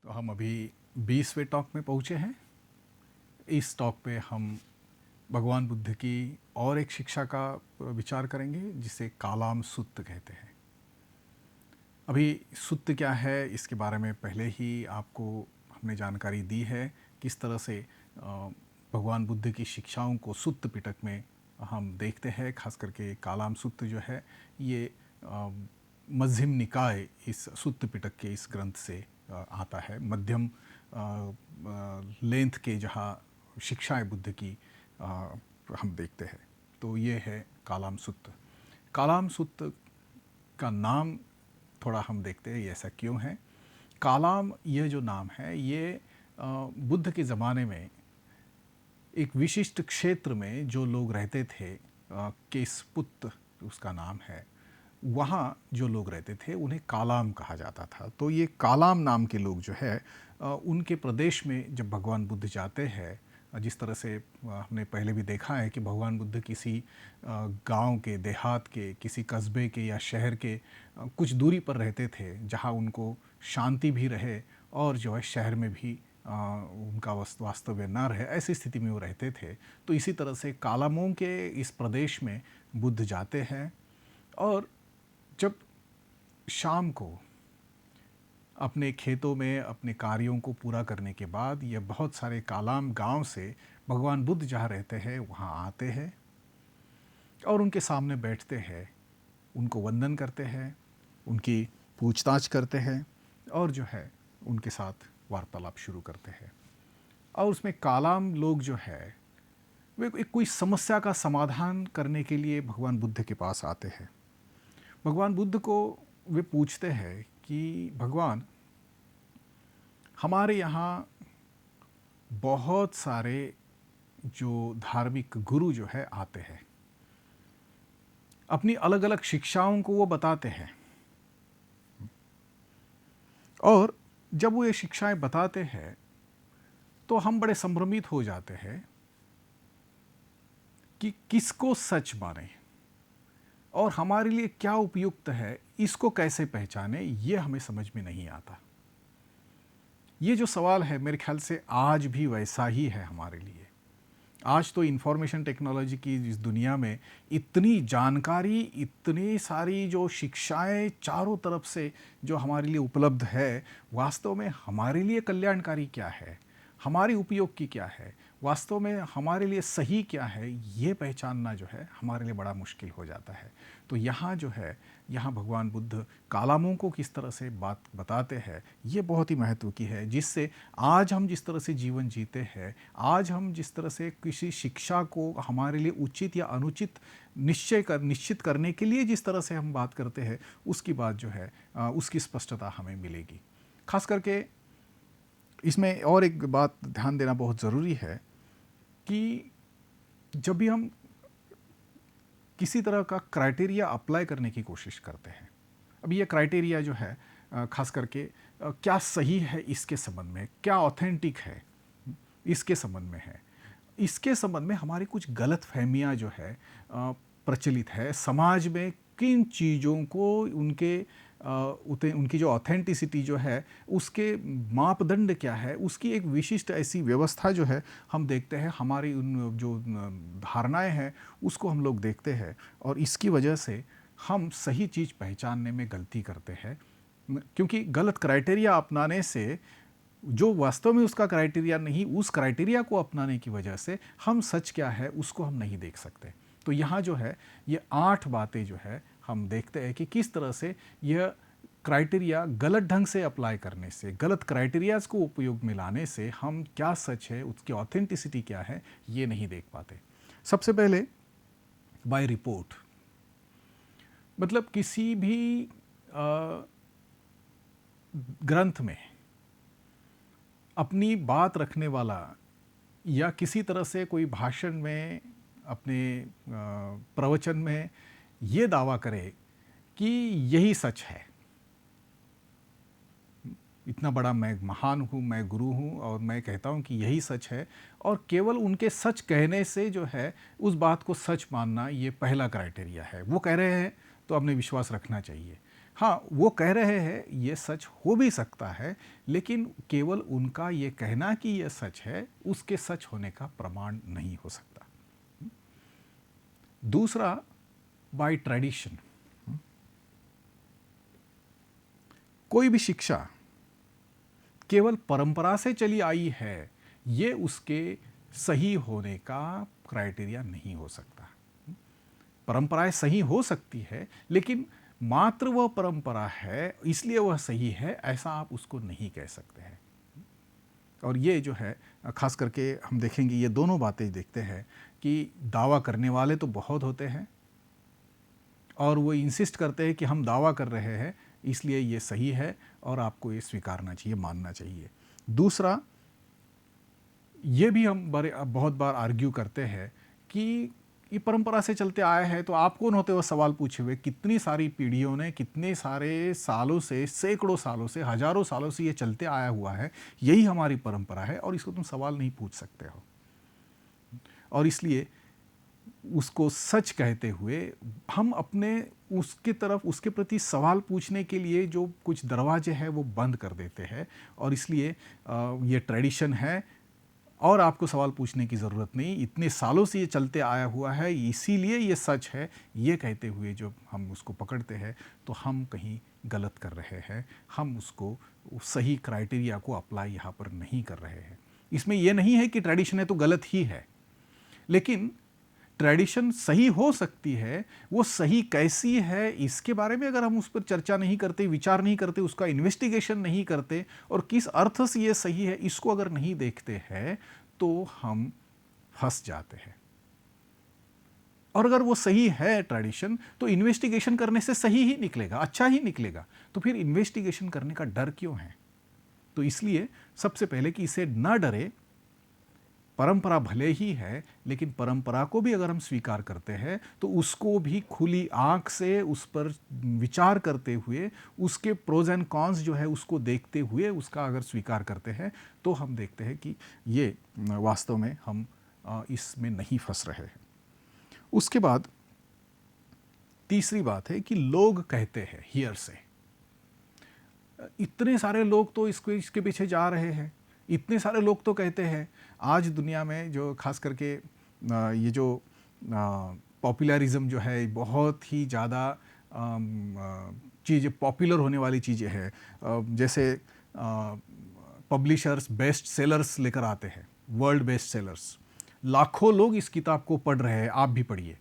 तो हम अभी 20वें टॉक में पहुँचे हैं। इस टॉक पे हम भगवान बुद्ध की और एक शिक्षा का विचार करेंगे जिसे कालाम सुत्त कहते हैं। अभी सुत्त क्या है इसके बारे में पहले ही आपको हमने जानकारी दी है। किस तरह से भगवान बुद्ध की शिक्षाओं को सुत्त पिटक में हम देखते हैं। खास करके कालाम सुत्त जो है ये मध्यम निकाय इस सुत्त पिटक के इस ग्रंथ से आता है। मध्यम लेंथ के जहाँ शिक्षाएं बुद्ध की हम देखते हैं। तो ये है कालाम सुत्त। कालाम सुत्त का नाम थोड़ा हम देखते हैं ये ऐसा क्यों है। कालाम ये जो नाम है ये बुद्ध के ज़माने में एक विशिष्ट क्षेत्र में जो लोग रहते थे, केसपुत्त उसका नाम है, वहाँ जो लोग रहते थे उन्हें कालाम कहा जाता था। तो ये कालाम नाम के लोग जो है उनके प्रदेश में जब भगवान बुद्ध जाते हैं, जिस तरह से हमने पहले भी देखा है कि भगवान बुद्ध किसी गांव के, देहात के, किसी कस्बे के या शहर के कुछ दूरी पर रहते थे जहां उनको शांति भी रहे और जो है शहर में भी उनका वास्तव्य न रहे, ऐसी स्थिति में वो रहते थे। तो इसी तरह से कालामों के इस प्रदेश में बुद्ध जाते हैं और जब शाम को अपने खेतों में अपने कार्यों को पूरा करने के बाद ये बहुत सारे कालाम गांव से भगवान बुद्ध जहाँ रहते हैं वहाँ आते हैं और उनके सामने बैठते हैं, उनको वंदन करते हैं, उनकी पूछताछ करते हैं और जो है उनके साथ वार्तालाप शुरू करते हैं। और उसमें कालाम लोग जो है वे कोई समस्या का समाधान करने के लिए भगवान बुद्ध के पास आते हैं। भगवान बुद्ध को वे पूछते हैं कि भगवान, हमारे यहाँ बहुत सारे जो धार्मिक गुरु जो है आते हैं, अपनी अलग अलग शिक्षाओं को वो बताते हैं और जब वो ये शिक्षाएं बताते हैं तो हम बड़े संभ्रमित हो जाते हैं कि किसको सच माने और हमारे लिए क्या उपयुक्त है, इसको कैसे पहचाने, ये हमें समझ में नहीं आता। ये जो सवाल है मेरे ख्याल से आज भी वैसा ही है हमारे लिए। आज तो इंफॉर्मेशन टेक्नोलॉजी की इस दुनिया में इतनी जानकारी, इतनी सारी जो शिक्षाएं चारों तरफ से जो हमारे लिए उपलब्ध है, वास्तव में हमारे लिए कल्याणकारी क्या है, हमारी उपयोग की क्या है, वास्तव में हमारे लिए सही क्या है, ये पहचानना जो है हमारे लिए बड़ा मुश्किल हो जाता है। तो यहाँ जो है, यहाँ भगवान बुद्ध कालामों को किस तरह से बात बताते हैं, ये बहुत ही महत्व की है, जिससे आज हम जिस तरह से जीवन जीते हैं, आज हम जिस तरह से किसी शिक्षा को हमारे लिए उचित या अनुचित निश्चित करने के लिए जिस तरह से हम बात करते हैं, उसकी बात जो है उसकी स्पष्टता हमें मिलेगी। खास करके इसमें और एक बात ध्यान देना बहुत ज़रूरी है कि जब भी हम किसी तरह का क्राइटेरिया अप्लाई करने की कोशिश करते हैं, अब ये क्राइटेरिया जो है खास करके क्या सही है इसके संबंध में, क्या ऑथेंटिक है इसके संबंध में है, इसके संबंध में हमारी कुछ गलत फहमियाँ जो है प्रचलित है समाज में। किन चीज़ों को उनकी जो ऑथेंटिसिटी जो है उसके मापदंड क्या है, उसकी एक विशिष्ट ऐसी व्यवस्था जो है हम देखते हैं। हमारी उन जो धारणाएं हैं उसको हम लोग देखते हैं और इसकी वजह से हम सही चीज़ पहचानने में गलती करते हैं, क्योंकि गलत क्राइटेरिया अपनाने से जो वास्तव में उसका क्राइटेरिया नहीं, उस क्राइटेरिया को अपनाने की वजह से हम सच क्या है उसको हम नहीं देख सकते। तो यहाँ जो है ये 8 बातें जो है हम देखते हैं कि किस तरह से यह क्राइटेरिया गलत ढंग से अप्लाई करने से, गलत क्राइटेरियाज को उपयोग में लाने से हम क्या सच है, उसकी ऑथेंटिसिटी क्या है, ये नहीं देख पाते। सबसे पहले बाय रिपोर्ट, मतलब किसी भी ग्रंथ में अपनी बात रखने वाला या किसी तरह से कोई भाषण में, अपने प्रवचन में ये दावा करे कि यही सच है, इतना बड़ा मैं महान हूँ, मैं गुरु हूँ और मैं कहता हूँ कि यही सच है, और केवल उनके सच कहने से जो है उस बात को सच मानना, ये पहला क्राइटेरिया है। वो कह रहे हैं तो हमने विश्वास रखना चाहिए। हाँ, वो कह रहे हैं ये सच हो भी सकता है, लेकिन केवल उनका ये कहना कि ये सच है, उसके सच होने का प्रमाण नहीं हो सकता। दूसरा, बाय ट्रेडिशन, कोई भी शिक्षा केवल परंपरा से चली आई है, ये उसके सही होने का क्राइटेरिया नहीं हो सकता। परंपराएं सही हो सकती है, लेकिन मात्र वह परंपरा है इसलिए वह सही है, ऐसा आप उसको नहीं कह सकते हैं। और ये जो है, खास करके हम देखेंगे, ये दोनों बातें देखते हैं कि दावा करने वाले तो बहुत होते हैं और वो इंसिस्ट करते हैं कि हम दावा कर रहे हैं इसलिए ये सही है और आपको ये स्वीकारना चाहिए, मानना चाहिए। दूसरा, ये भी हम बहुत बार आर्ग्यू करते हैं कि ये परंपरा से चलते आया है, तो आप कौन होते हो सवाल पूछे हुए? कितनी सारी पीढ़ियों ने, कितने सारे सालों से, सैकड़ों सालों से, हजारों सालों से ये चलते आया हुआ है, यही हमारी परंपरा है और इसको तुम सवाल नहीं पूछ सकते हो। और इसलिए उसको सच कहते हुए हम अपने उसके तरफ, उसके प्रति सवाल पूछने के लिए जो कुछ दरवाजे हैं वो बंद कर देते हैं। और इसलिए ये ट्रेडिशन है और आपको सवाल पूछने की ज़रूरत नहीं, इतने सालों से ये चलते आया हुआ है, इसीलिए ये सच है, ये कहते हुए जब हम उसको पकड़ते हैं तो हम कहीं गलत कर रहे हैं, हम उसको सही क्राइटेरिया को अप्लाई यहाँ पर नहीं कर रहे हैं। इसमें यह नहीं है कि ट्रेडिशन है तो गलत ही है, लेकिन ट्रेडिशन सही हो सकती है, वो सही कैसी है इसके बारे में अगर हम उस पर चर्चा नहीं करते, विचार नहीं करते, उसका इन्वेस्टिगेशन नहीं करते और किस अर्थ से ये सही है इसको अगर नहीं देखते हैं तो हम फंस जाते हैं। और अगर वो सही है ट्रेडिशन, तो इन्वेस्टिगेशन करने से सही ही निकलेगा, अच्छा ही निकलेगा। तो फिर इन्वेस्टिगेशन करने का डर क्यों है? तो इसलिए सबसे पहले कि इसे न डरे, परंपरा भले ही है लेकिन परंपरा को भी अगर हम स्वीकार करते हैं तो उसको भी खुली आंख से उस पर विचार करते हुए, उसके प्रोज एंड कॉन्स जो है उसको देखते हुए उसका अगर स्वीकार करते हैं तो हम देखते हैं कि ये वास्तव में हम इसमें नहीं फंस रहे हैं। उसके बाद तीसरी बात है कि लोग कहते हैं, हियर से। इतने सारे लोग तो इसके पीछे जा रहे हैं, इतने सारे लोग तो कहते हैं। आज दुनिया में जो खास करके ये जो पॉपुलरिज्म जो है, बहुत ही ज़्यादा चीज़ें पॉपुलर होने वाली चीज़ें हैं, जैसे पब्लिशर्स बेस्ट सेलर्स लेकर आते हैं, वर्ल्ड बेस्ट सेलर्स, लाखों लोग इस किताब को पढ़ रहे हैं, आप भी पढ़िए।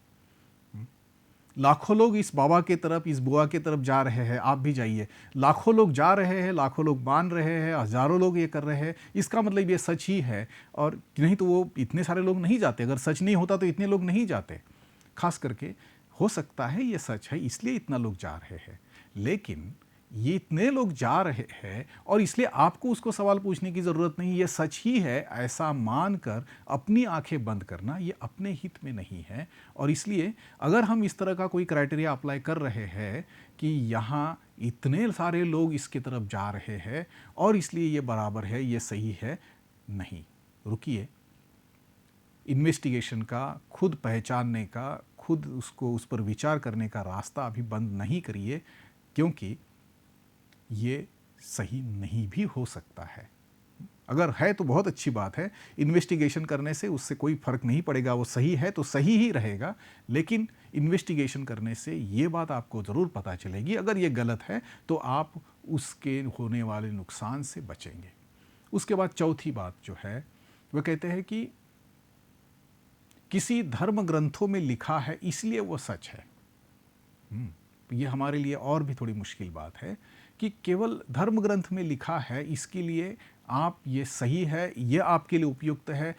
लाखों लोग इस बाबा के तरफ, इस बुआ के तरफ जा रहे हैं, आप भी जाइए। लाखों लोग जा रहे हैं, लाखों लोग मान रहे हैं, हजारों लोग ये कर रहे हैं, इसका मतलब ये सच ही है। और नहीं तो वो इतने सारे लोग नहीं जाते, अगर सच नहीं होता तो इतने लोग नहीं जाते। खास करके हो सकता है ये सच है इसलिए इतना लोग जा रहे हैं, लेकिन ये इतने लोग जा रहे हैं और इसलिए आपको उसको सवाल पूछने की ज़रूरत नहीं, ये सच ही है ऐसा मानकर अपनी आंखें बंद करना ये अपने हित में नहीं है। और इसलिए अगर हम इस तरह का कोई क्राइटेरिया अप्लाई कर रहे हैं कि यहाँ इतने सारे लोग इसके तरफ जा रहे हैं और इसलिए ये बराबर है, ये सही है, नहीं, रुकिए। इन्वेस्टिगेशन का, खुद पहचानने का, खुद उसको उस पर विचार करने का रास्ता अभी बंद नहीं करिए, क्योंकि ये सही नहीं भी हो सकता है। अगर है तो बहुत अच्छी बात है, इन्वेस्टिगेशन करने से उससे कोई फर्क नहीं पड़ेगा, वो सही है तो सही ही रहेगा, लेकिन इन्वेस्टिगेशन करने से ये बात आपको ज़रूर पता चलेगी, अगर ये गलत है तो आप उसके होने वाले नुकसान से बचेंगे। उसके बाद चौथी बात जो है वह कहते हैं कि किसी धर्म ग्रंथों में लिखा है इसलिए वो सच है। ये हमारे लिए और भी थोड़ी मुश्किल बात है कि केवल धर्म ग्रंथ में लिखा है इसके लिए आप ये सही है, ये आपके लिए उपयुक्त है,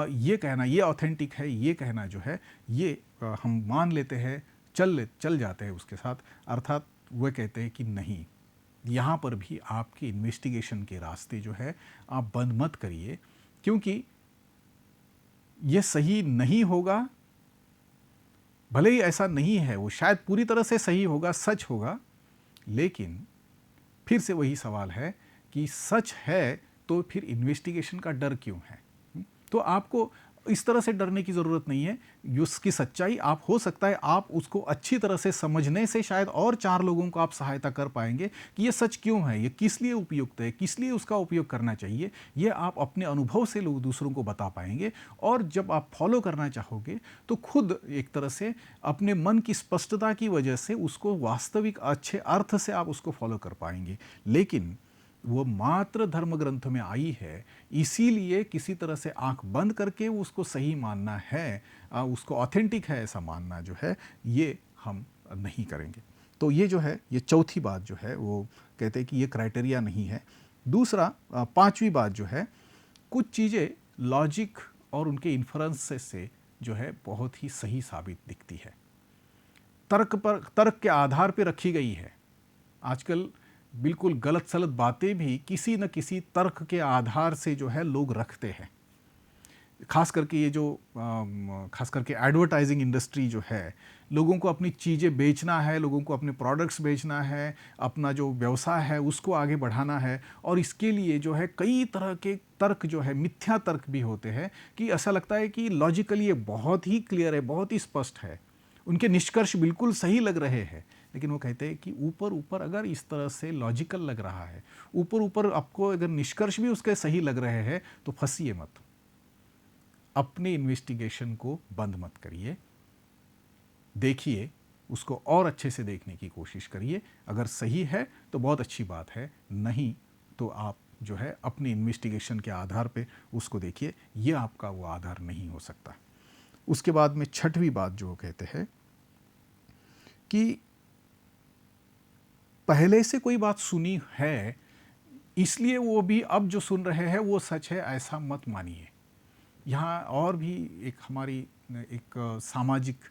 ये कहना, ये ऑथेंटिक है, ये कहना जो है ये हम मान लेते हैं, चल जाते हैं उसके साथ। अर्थात वह कहते हैं कि नहीं, यहाँ पर भी आपके इन्वेस्टिगेशन के रास्ते जो है आप बंद मत करिए, क्योंकि ये सही नहीं होगा। भले ही ऐसा नहीं है, वो शायद पूरी तरह से सही होगा, सच होगा, लेकिन फिर से वही सवाल है कि सच है तो फिर इन्वेस्टिगेशन का डर क्यों है? तो आपको इस तरह से डरने की ज़रूरत नहीं है। उसकी सच्चाई आप हो सकता है आप उसको अच्छी तरह से समझने से शायद और 4 लोगों को आप सहायता कर पाएंगे कि ये सच क्यों है, ये किस लिए उपयुक्त है, किस लिए उसका उपयोग करना चाहिए। ये आप अपने अनुभव से लोग दूसरों को बता पाएंगे और जब आप फॉलो करना चाहोगे तो खुद एक तरह से अपने मन की स्पष्टता की वजह से उसको वास्तविक अच्छे अर्थ से आप उसको फॉलो कर पाएंगे। लेकिन वो मात्र धर्म ग्रंथ में आई है, इसीलिए किसी तरह से आंख बंद करके उसको सही मानना है, उसको ऑथेंटिक है ऐसा मानना जो है, ये हम नहीं करेंगे। तो ये जो है, ये चौथी बात जो है वो कहते हैं कि ये क्राइटेरिया नहीं है। दूसरा, पांचवी बात जो है, कुछ चीज़ें लॉजिक और उनके इन्फ्रेंस से जो है बहुत ही सही साबित दिखती है, तर्क के आधार पर रखी गई है। आजकल बिल्कुल गलत सलत बातें भी किसी न किसी तर्क के आधार से जो है लोग रखते हैं। खास करके ये जो खास करके एडवर्टाइजिंग इंडस्ट्री जो है, लोगों को अपनी चीज़ें बेचना है, लोगों को अपने प्रोडक्ट्स बेचना है, अपना जो व्यवसाय है उसको आगे बढ़ाना है, और इसके लिए जो है कई तरह के तर्क जो है, मिथ्या तर्क भी होते हैं कि ऐसा लगता है कि लॉजिकली ये बहुत ही क्लियर है, बहुत ही स्पष्ट है, उनके निष्कर्ष बिल्कुल सही लग रहे हैं। लेकिन वो कहते हैं कि ऊपर ऊपर अगर इस तरह से लॉजिकल लग रहा है, ऊपर ऊपर आपको अगर निष्कर्ष भी उसके सही लग रहे हैं, तो फंसिए मत, अपने इन्वेस्टिगेशन को बंद मत करिए, देखिए, उसको और अच्छे से देखने की कोशिश करिए। अगर सही है तो बहुत अच्छी बात है, नहीं तो आप जो है अपनी इन्वेस्टिगेशन के आधार पे उसको देखिए, ये आपका वो आधार नहीं हो सकता। उसके बाद में छठवीं बात जो कहते हैं कि पहले से कोई बात सुनी है इसलिए वो भी अब जो सुन रहे हैं वो सच है, ऐसा मत मानिए। यहाँ और भी एक हमारी एक सामाजिक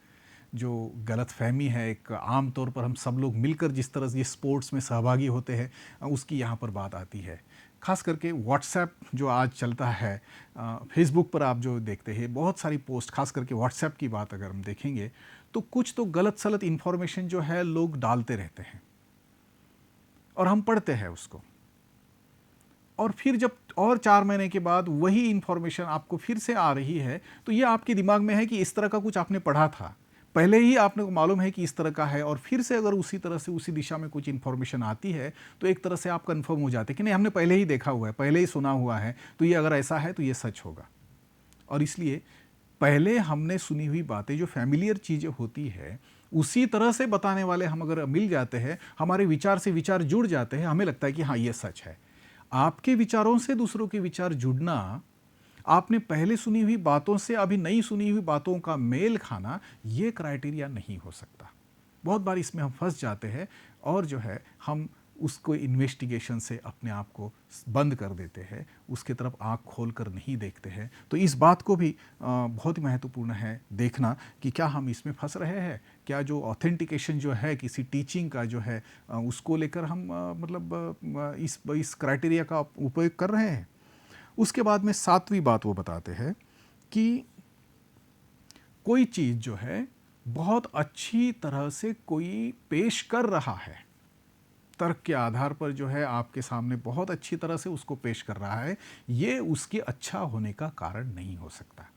जो गलतफहमी है, एक आम तौर पर हम सब लोग मिलकर जिस तरह से स्पोर्ट्स में सहभागी होते हैं, उसकी यहाँ पर बात आती है। खास करके व्हाट्सएप जो आज चलता है, फेसबुक पर आप जो देखते हैं बहुत सारी पोस्ट, खास करके व्हाट्सएप की बात अगर हम देखेंगे तो कुछ तो गलत सलत इन्फॉर्मेशन जो है लोग डालते रहते हैं और हम पढ़ते हैं उसको, और फिर जब और 4 महीने के बाद वही इन्फॉर्मेशन आपको फिर से आ रही है तो ये आपके दिमाग में है कि इस तरह का कुछ आपने पढ़ा था, पहले ही आपने को मालूम है कि इस तरह का है, और फिर से अगर उसी तरह से उसी दिशा में कुछ इन्फॉर्मेशन आती है तो एक तरह से आप कंफर्म हो जाते हैं कि नहीं, हमने पहले ही देखा हुआ है, पहले ही सुना हुआ है, तो ये अगर ऐसा है तो ये सच होगा। और इसलिए पहले हमने सुनी हुई बातें, जो फैमिलियर चीज़ें होती है, उसी तरह से बताने वाले हम अगर मिल जाते हैं, हमारे विचार से विचार जुड़ जाते हैं, हमें लगता है कि हाँ ये सच है। आपके विचारों से दूसरों के विचार जुड़ना, आपने पहले सुनी हुई बातों से अभी नई सुनी हुई बातों का मेल खाना, ये क्राइटेरिया नहीं हो सकता। बहुत बार इसमें हम फंस जाते हैं और जो है हम उसको इन्वेस्टिगेशन से अपने आप को बंद कर देते हैं, उसके तरफ आँख खोल कर नहीं देखते हैं। तो इस बात को भी बहुत ही महत्वपूर्ण है देखना कि क्या हम इसमें फंस रहे हैं, क्या जो ऑथेंटिकेशन जो है किसी टीचिंग का जो है उसको लेकर हम मतलब इस क्राइटेरिया का उपयोग कर रहे हैं। उसके बाद में 7वीं बात वो बताते हैं कि कोई चीज़ जो है बहुत अच्छी तरह से कोई पेश कर रहा है, तर्क के आधार पर जो है आपके सामने बहुत अच्छी तरह से उसको पेश कर रहा है, ये उसके अच्छा होने का कारण नहीं हो सकता,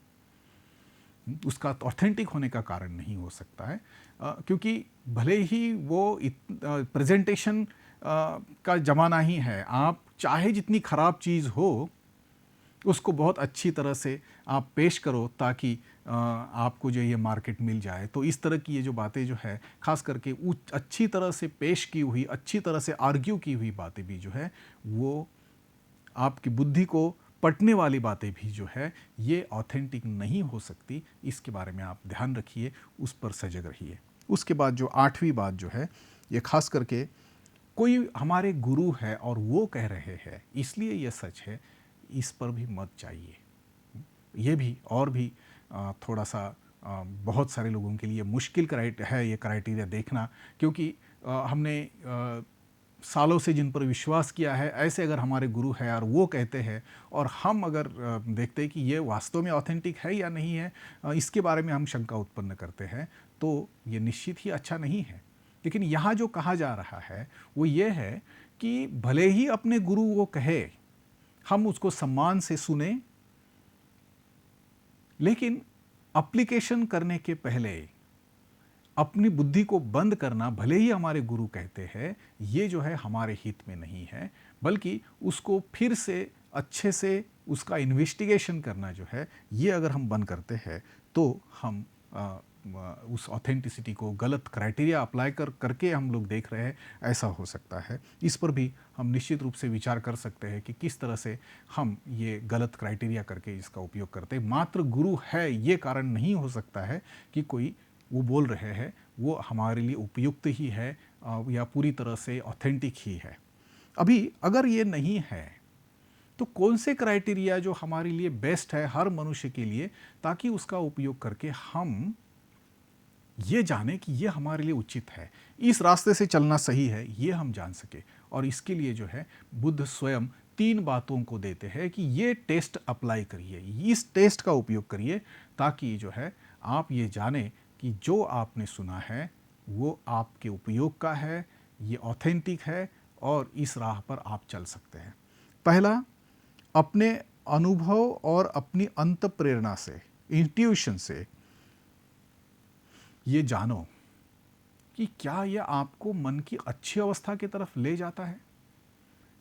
उसका ऑथेंटिक होने का कारण नहीं हो सकता है। क्योंकि भले ही वो प्रेजेंटेशन का ज़माना ही है, आप चाहे जितनी ख़राब चीज़ हो उसको बहुत अच्छी तरह से आप पेश करो ताकि आपको जो ये मार्केट मिल जाए। तो इस तरह की ये जो बातें जो है, ख़ास करके अच्छी तरह से पेश की हुई, अच्छी तरह से आर्ग्यू की हुई बातें भी जो है, वो आपकी बुद्धि को पटने वाली बातें भी जो है, ये ऑथेंटिक नहीं हो सकती। इसके बारे में आप ध्यान रखिए, उस पर सजग रहिए। उसके बाद जो 8वीं बात जो है, ये ख़ास करके कोई हमारे गुरु है और वो कह रहे हैं इसलिए ये सच है, इस पर भी मत चाहिए। ये भी और भी थोड़ा सा बहुत सारे लोगों के लिए मुश्किल है ये क्राइटेरिया देखना, क्योंकि हमने सालों से जिन पर विश्वास किया है, ऐसे अगर हमारे गुरु है और वो कहते हैं और हम अगर देखते हैं कि ये वास्तव में ऑथेंटिक है या नहीं है, इसके बारे में हम शंका उत्पन्न करते हैं, तो ये निश्चित ही अच्छा नहीं है। लेकिन यहाँ जो कहा जा रहा है वो ये है कि भले ही अपने गुरु वो कहे, हम उसको सम्मान से सुने, लेकिन एप्लीकेशन करने के पहले अपनी बुद्धि को बंद करना, भले ही हमारे गुरु कहते हैं, ये जो है हमारे हित में नहीं है, बल्कि उसको फिर से अच्छे से उसका इन्वेस्टिगेशन करना जो है, ये अगर हम बंद करते हैं तो हम उस ऑथेंटिसिटी को, गलत क्राइटेरिया अप्लाई करके हम लोग देख रहे हैं, ऐसा हो सकता है। इस पर भी हम निश्चित रूप से विचार कर सकते हैं कि किस तरह से हम ये गलत क्राइटेरिया करके इसका उपयोग करते हैं। मात्र गुरु है ये कारण नहीं हो सकता है कि कोई वो बोल रहे हैं वो हमारे लिए उपयुक्त ही है या पूरी तरह से ऑथेंटिक ही है। अभी अगर ये नहीं है तो कौन से क्राइटेरिया जो हमारे लिए बेस्ट है हर मनुष्य के लिए, ताकि उसका उपयोग करके हम ये जाने कि ये हमारे लिए उचित है, इस रास्ते से चलना सही है, ये हम जान सके। और इसके लिए जो है बुद्ध स्वयं 3 बातों को देते हैं कि ये टेस्ट अप्लाई करिए, इस टेस्ट का उपयोग करिए, ताकि जो है आप ये जाने कि जो आपने सुना है वो आपके उपयोग का है, ये ऑथेंटिक है और इस राह पर आप चल सकते हैं। पहला, अपने अनुभव और अपनी अंत प्रेरणा से, इंट्यूशन से ये जानो कि क्या यह आपको मन की अच्छी अवस्था की तरफ ले जाता है।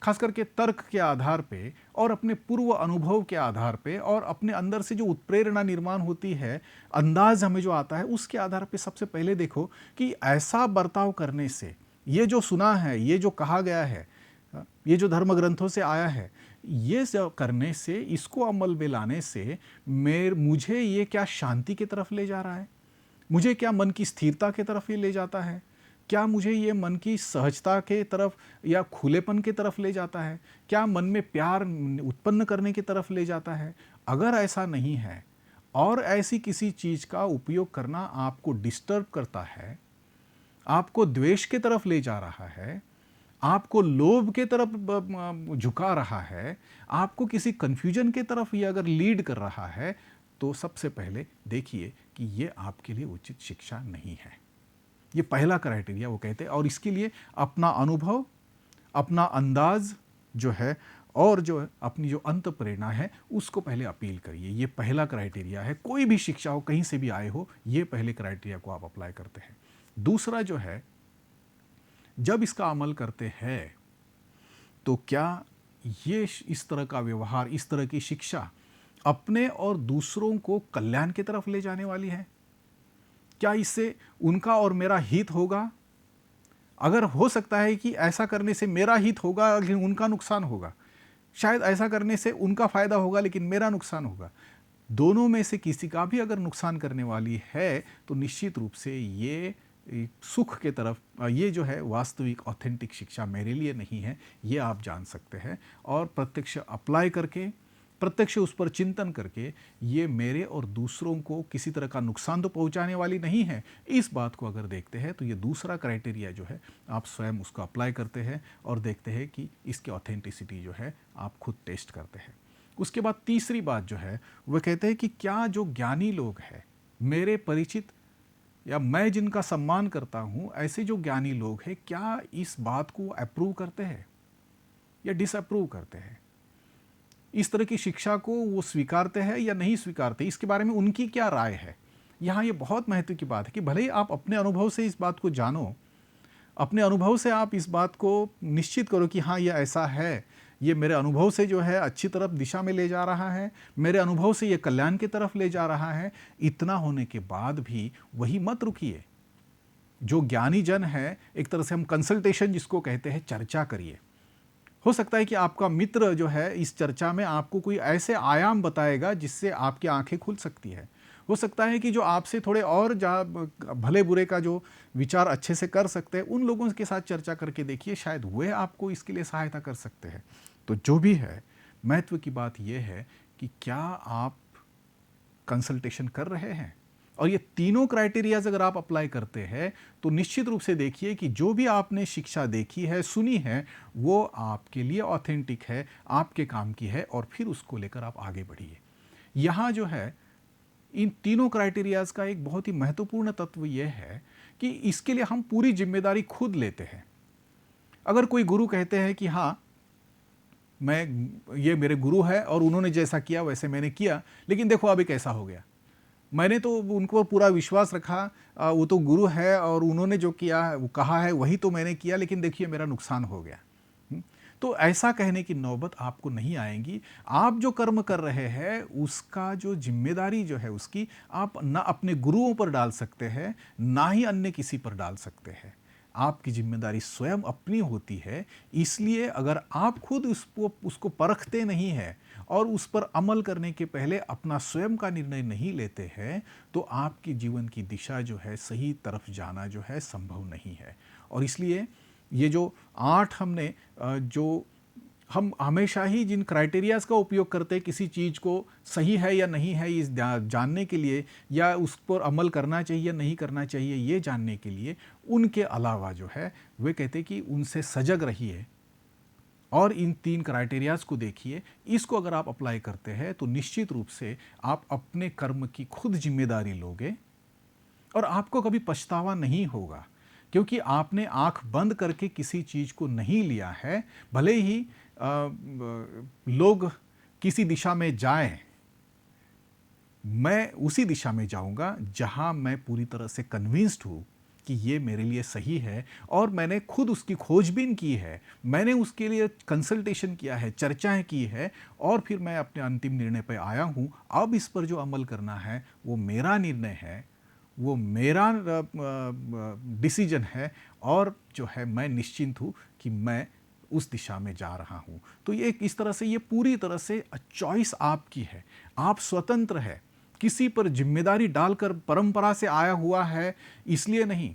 खास करके तर्क के आधार पे और अपने पूर्व अनुभव के आधार पे और अपने अंदर से जो उत्प्रेरणा निर्माण होती है, अंदाज हमें जो आता है, उसके आधार पे सबसे पहले देखो कि ऐसा बर्ताव करने से, ये जो सुना है, ये जो कहा गया है, ये जो धर्म ग्रंथों से आया है, ये सब करने से, इसको अमल में लाने से मुझे ये क्या शांति की तरफ ले जा रहा है, मुझे क्या मन की स्थिरता की तरफ ये ले जाता है, क्या मुझे ये मन की सहजता के तरफ या खुलेपन की तरफ ले जाता है, क्या मन में प्यार उत्पन्न करने की तरफ ले जाता है। अगर ऐसा नहीं है और ऐसी किसी चीज़ का उपयोग करना आपको डिस्टर्ब करता है, आपको द्वेष की तरफ ले जा रहा है, आपको लोभ के तरफ झुका रहा है, आपको किसी कन्फ्यूजन के तरफ ये अगर लीड कर रहा है, तो सबसे पहले देखिए कि ये आपके लिए उचित शिक्षा नहीं है। ये पहला क्राइटेरिया वो कहते हैं। और इसके लिए अपना अनुभव, अपना अंदाज जो है और जो अपनी जो अंत प्रेरणा है, उसको पहले अपील करिए। ये पहला क्राइटेरिया है। कोई भी शिक्षा हो, कहीं से भी आए हो, ये पहले क्राइटेरिया को आप अप्लाई करते हैं। दूसरा जो है, जब इसका अमल करते हैं तो क्या ये इस तरह का व्यवहार, इस तरह की शिक्षा अपने और दूसरों को कल्याण की तरफ ले जाने वाली है? क्या इससे उनका और मेरा हित होगा? अगर हो सकता है कि ऐसा करने से मेरा हित होगा लेकिन उनका नुकसान होगा, शायद ऐसा करने से उनका फायदा होगा लेकिन मेरा नुकसान होगा, दोनों में से किसी का भी अगर नुकसान करने वाली है, तो निश्चित रूप से ये सुख के तरफ, ये जो है वास्तविक ऑथेंटिक शिक्षा मेरे लिए नहीं है, ये आप जान सकते हैं। और प्रत्यक्ष अप्लाई करके, प्रत्यक्ष उस पर चिंतन करके, ये मेरे और दूसरों को किसी तरह का नुकसान तो पहुंचाने वाली नहीं है, इस बात को अगर देखते हैं, तो ये दूसरा क्राइटेरिया जो है आप स्वयं उसको अप्लाई करते हैं और देखते हैं कि इसकी ऑथेंटिसिटी जो है आप खुद टेस्ट करते हैं। उसके बाद तीसरी बात जो है वह कहते हैं कि क्या जो ज्ञानी लोग हैं, मेरे परिचित या मैं जिनका सम्मान करता हूँ, ऐसे जो ज्ञानी लोग हैं, क्या इस बात को अप्रूव करते हैं या डिसअप्रूव करते हैं? इस तरह की शिक्षा को वो स्वीकारते हैं या नहीं स्वीकारते, इसके बारे में उनकी क्या राय है? यहाँ ये बहुत महत्व की बात है कि भले ही आप अपने अनुभव से इस बात को जानो, अपने अनुभव से आप इस बात को निश्चित करो कि हाँ, ये ऐसा है, ये मेरे अनुभव से जो है अच्छी तरफ दिशा में ले जा रहा है, मेरे अनुभव से ये कल्याण की तरफ ले जा रहा है, इतना होने के बाद भी वही मत रुकिए। जो ज्ञानी जन है, एक तरह से हम कंसल्टेशन जिसको कहते हैं, चर्चा करिए। हो सकता है कि आपका मित्र जो है इस चर्चा में आपको कोई ऐसे आयाम बताएगा जिससे आपकी आंखें खुल सकती है। हो सकता है कि जो आपसे थोड़े और भले बुरे का जो विचार अच्छे से कर सकते हैं, उन लोगों के साथ चर्चा करके देखिए, शायद वे आपको इसके लिए सहायता कर सकते हैं। तो जो भी है, महत्व की बात यह है कि क्या आप कंसल्टेशन कर रहे हैं। और ये तीनों क्राइटेरियाज अगर आप अप्लाई करते हैं, तो निश्चित रूप से देखिए कि जो भी आपने शिक्षा देखी है, सुनी है, वो आपके लिए ऑथेंटिक है, आपके काम की है, और फिर उसको लेकर आप आगे बढ़िए। यहाँ जो है इन तीनों क्राइटेरियाज का एक बहुत ही महत्वपूर्ण तत्व यह है कि इसके लिए हम पूरी जिम्मेदारी खुद लेते हैं। अगर कोई गुरु कहते हैं कि हाँ, ये मेरे गुरु है और उन्होंने जैसा किया वैसे मैंने किया, लेकिन देखो अभी कैसा हो गया, मैंने तो उनको पूरा विश्वास रखा, वो तो गुरु है और उन्होंने जो किया वो कहा है वही तो मैंने किया, लेकिन देखिए मेरा नुकसान हो गया। तो ऐसा कहने की नौबत आपको नहीं आएगी। आप जो कर्म कर रहे हैं उसका जो जिम्मेदारी जो है उसकी आप ना अपने गुरुओं पर डाल सकते हैं, ना ही अन्य किसी पर डाल सकते हैं। आपकी जिम्मेदारी स्वयं अपनी होती है। इसलिए अगर आप खुद उसको परखते नहीं हैं और उस पर अमल करने के पहले अपना स्वयं का निर्णय नहीं लेते हैं, तो आपकी जीवन की दिशा जो है सही तरफ जाना जो है संभव नहीं है। और इसलिए ये जो 8 हमने जो हम हमेशा ही जिन क्राइटेरियाज़ का उपयोग करते हैं किसी चीज़ को सही है या नहीं है इस जानने के लिए, या उस पर अमल करना चाहिए या नहीं करना चाहिए ये जानने के लिए, उनके अलावा जो है वे कहते हैं कि उनसे सजग रहिए और इन 3 क्राइटेरियाज़ को देखिए। इसको अगर आप अप्लाई करते हैं तो निश्चित रूप से आप अपने कर्म की खुद जिम्मेदारी लोगे और आपको कभी पछतावा नहीं होगा, क्योंकि आपने आंख बंद करके किसी चीज़ को नहीं लिया है। भले ही लोग किसी दिशा में जाएं, मैं उसी दिशा में जाऊंगा जहां मैं पूरी तरह से कन्विंस्ड हूं कि ये मेरे लिए सही है और मैंने खुद उसकी खोजबीन की है, मैंने उसके लिए कंसल्टेशन किया है, चर्चाएं की है और फिर मैं अपने अंतिम निर्णय पर आया हूं। अब इस पर जो अमल करना है वो मेरा निर्णय है, वो मेरा डिसीजन है और जो है मैं निश्चिंत हूँ कि मैं उस दिशा में जा रहा हूँ। तो ये इस तरह से ये पूरी तरह से चॉइस आपकी है, आप स्वतंत्र है। किसी पर जिम्मेदारी डालकर परंपरा से आया हुआ है इसलिए नहीं,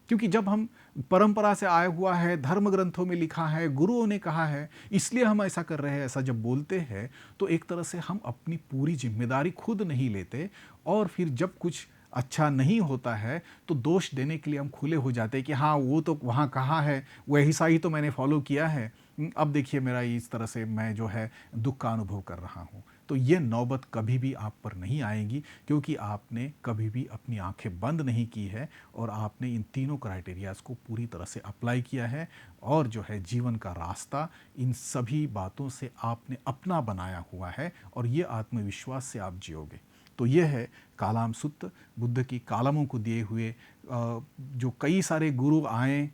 क्योंकि जब हम परंपरा से आया हुआ है, धर्म ग्रंथों में लिखा है, गुरुओं ने कहा है, इसलिए हम ऐसा कर रहे हैं, ऐसा जब बोलते हैं तो एक तरह से हम अपनी पूरी जिम्मेदारी खुद नहीं लेते और फिर जब कुछ अच्छा नहीं होता है तो दोष देने के लिए हम खुले हो जाते हैं कि हाँ वो तो वहाँ कहा है, वही सा ही तो मैंने फॉलो किया है, अब देखिए मेरा इस तरह से मैं जो है दुख का अनुभव कर रहा हूँ। तो ये नौबत कभी भी आप पर नहीं आएगी, क्योंकि आपने कभी भी अपनी आंखें बंद नहीं की है और आपने इन तीनों क्राइटेरियाज़ को पूरी तरह से अप्लाई किया है और जो है जीवन का रास्ता इन सभी बातों से आपने अपना बनाया हुआ है और ये आत्मविश्वास से आप जियोगे। तो ये है कालाम सुत्त, बुद्ध की कालमों को दिए हुए। जो कई सारे गुरु आए,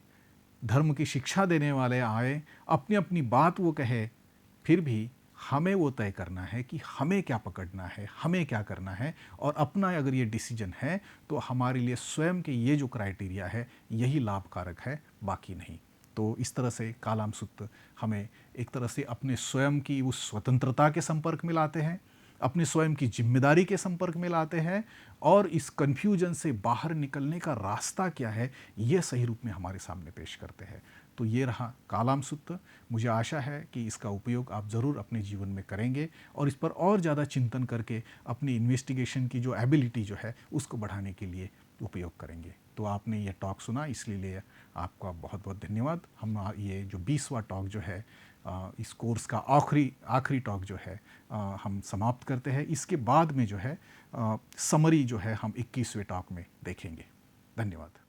धर्म की शिक्षा देने वाले आए, अपनी अपनी बात वो कहे, फिर भी हमें वो तय करना है कि हमें क्या पकड़ना है, हमें क्या करना है। और अपना अगर ये डिसीजन है तो हमारे लिए स्वयं के ये जो क्राइटेरिया है यही लाभकारक है, बाकी नहीं। तो इस तरह से कालाम सुत्त हमें एक तरह से अपने स्वयं की उस स्वतंत्रता के संपर्क में लाते हैं, अपने स्वयं की जिम्मेदारी के संपर्क में लाते हैं और इस कन्फ्यूजन से बाहर निकलने का रास्ता क्या है ये सही रूप में हमारे सामने पेश करते हैं। तो ये रहा कालाम सुत्त। मुझे आशा है कि इसका उपयोग आप ज़रूर अपने जीवन में करेंगे और इस पर और ज़्यादा चिंतन करके अपनी इन्वेस्टिगेशन की जो एबिलिटी जो है उसको बढ़ाने के लिए उपयोग करेंगे। तो आपने ये टॉक सुना, इसलिए आपका बहुत बहुत धन्यवाद। हम ये जो 20वां टॉक जो है इस कोर्स का आखिरी टॉक जो है हम समाप्त करते हैं। इसके बाद में जो है समरी जो है हम 21वें टॉक में देखेंगे। धन्यवाद।